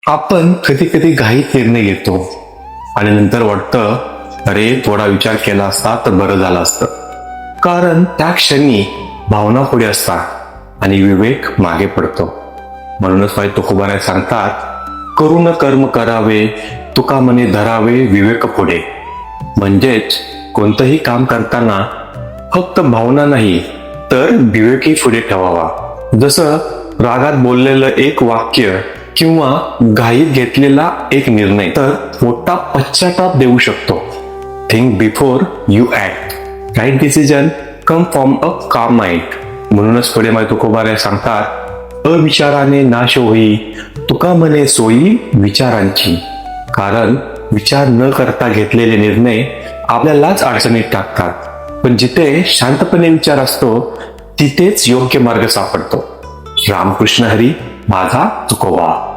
आपण कधी कधी घाईत निर्णय घेतो आणि नंतर वाटतं अरे थोडा विचार केला असता तर बरं झालं असतं. कारण त्या क्षणी भावना पुढे असतात आणि विवेक मागे पडतो. म्हणूनच भाई तुकोबाराय सांगतात, करून कर्म करावे तुका मने धरावे विवेक पुढे. म्हणजेच कोणतंही काम करताना फक्त भावना नाही तर विवेकही पुढे ठेवावा. जसं रागात बोललेलं एक वाक्य किंवा घाईत घेतलेला एक निर्णय तर मोठा पश्चाताप देऊ शकतो. Think before you act. Right decision come from a calm mind. म्हणूनच पुढे माय तुकोबाराय सांगतात, अविचाराने नाश होई तुका मने सोयी विचारांची. कारण विचार न करता घेतलेले निर्णय आपल्यालाच अडचणीत टाकतात. पण जिथे शांतपणे विचार असतो तिथेच योग्य मार्ग सापडतो. रामकृष्ण हरी, माझा तुकोबा.